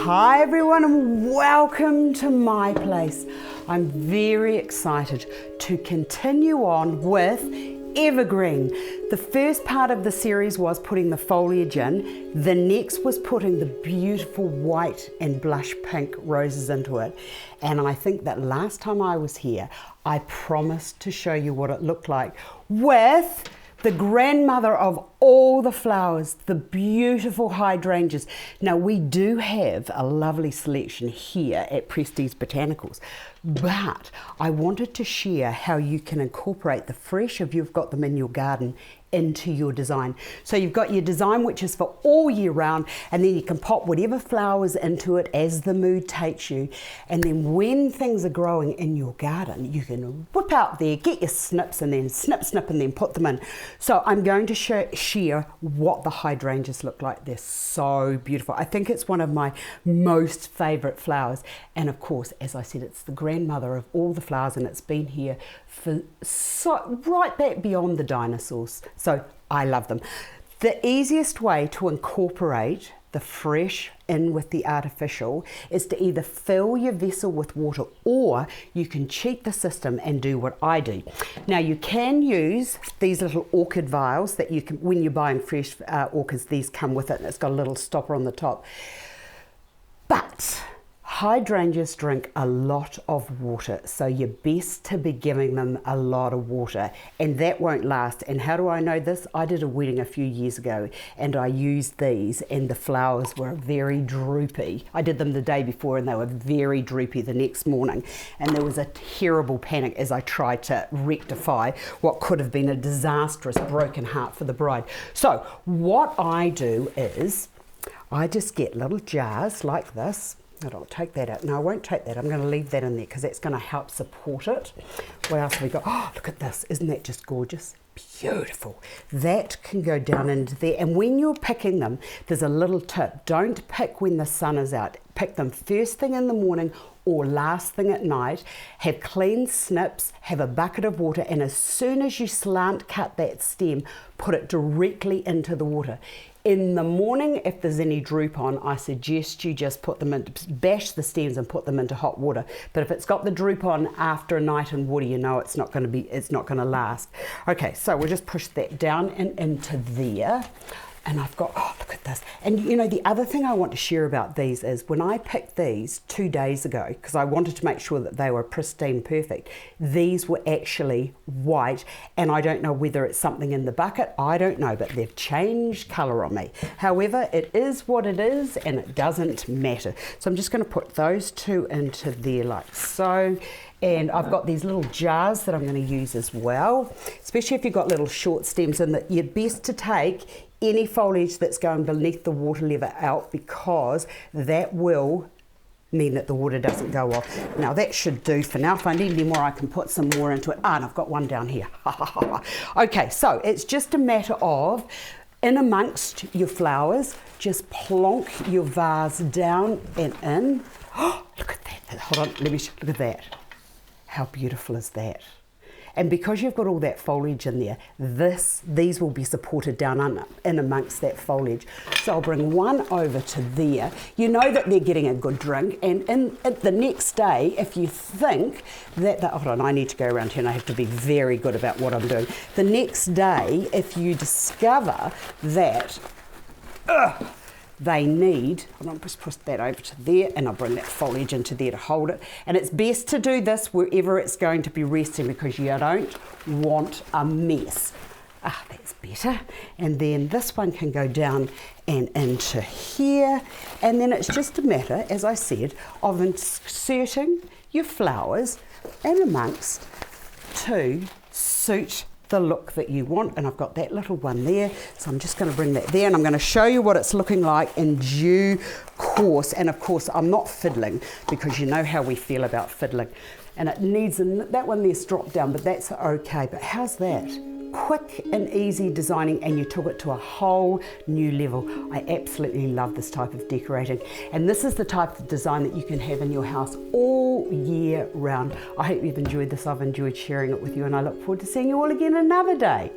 Hi everyone and welcome to my place. I'm very excited to continue on with Evergreen. The first part of the series was putting the foliage in. The next was putting the beautiful white and blush pink roses into it. And I think that last time I was here, I promised to show you what it looked like with the grandmother of all the flowers, the beautiful hydrangeas. Now we do have a lovely selection here at Prestige Botanicals, but I wanted to share how you can incorporate the fresh, if you've got them in your garden, into your design. So you've got your design which is for all year round, and then you can pop whatever flowers into it as the mood takes you. And then when things are growing in your garden, you can whip out there, get your snips, and then snip, snip, and then put them in. So I'm going to share what the hydrangeas look like. They're so beautiful. I think it's one of my most favorite flowers. And of course, as I said, it's the grandmother of all the flowers, and it's been here for right back beyond the dinosaurs. So I love them. The easiest way to incorporate the fresh in with the artificial is to either fill your vessel with water, or you can cheat the system and do what I do. Now you can use these little orchid vials that you can, when you're buying fresh orchids, these come with it, and it's got a little stopper on the top. But hydrangeas drink a lot of water, so you're best to be giving them a lot of water, and that won't last. And how do I know this? I did a wedding a few years ago and I used these, and the flowers were very droopy. I did them the day before and they were very droopy the next morning, and there was a terrible panic as I tried to rectify what could have been a disastrous broken heart for the bride. So what I do is I just get little jars like this. I'll take that out. No, I won't take that. I'm going to leave that in there because that's going to help support it. What else have we got? Oh, look at this. Isn't that just gorgeous? Beautiful. That can go down into there. And when you're picking them, there's a little tip. Don't pick when the sun is out. Pick them first thing in the morning or last thing at night. Have clean snips, have a bucket of water, and as soon as you slant cut that stem, put it directly into the water. In the morning, if there's any droop on, I suggest you just put them in, bash the stems and put them into hot water. But if it's got the droop on after a night in water, you know it's not going to last. Okay, so we'll just push that down and into there. And I've got, oh, look at this. And you know, the other thing I want to share about these is when I picked these 2 days ago, because I wanted to make sure that they were pristine perfect, these were actually white. And I don't know whether it's something in the bucket, I don't know, but they've changed colour on me. However, it is what it is and it doesn't matter. So I'm just going to put those two into there like so. And I've got these little jars that I'm going to use as well, especially if you've got little short stems, and that you're best to take any foliage that's going beneath the water level out, because that will mean that the water doesn't go off. Now that should do for now. If I need any more, I can put some more into it. Ah, and I've got one down here. Okay, so it's just a matter of, in amongst your flowers, just plonk your vase down and in. Oh, look at that. Hold on, let me look at that. How beautiful is that? And because you've got all that foliage in there, these will be supported down in amongst that foliage. So I'll bring one over to there. You know that they're getting a good drink, and the next day, if you think that, hold on, I need to go around here and I have to be very good about what I'm doing. The next day, if you discover that they need, I'll just push that over to there, and I'll bring that foliage into there to hold it. And it's best to do this wherever it's going to be resting, because you don't want a mess. Ah, that's better. And then this one can go down and into here. And then it's just a matter, as I said, of inserting your flowers in amongst to suit the look that you want. And I've got that little one there, so I'm just going to bring that there, and I'm going to show you what it's looking like in due course. And of course I'm not fiddling, because you know how we feel about fiddling, and it needs that one there's dropped down, but that's okay. But how's that? Quick and easy designing, and you took it to a whole new level. I absolutely love this type of decorating, and this is the type of design that you can have in your house all year round. I hope you've enjoyed this. I've enjoyed sharing it with you, and I look forward to seeing you all again another day.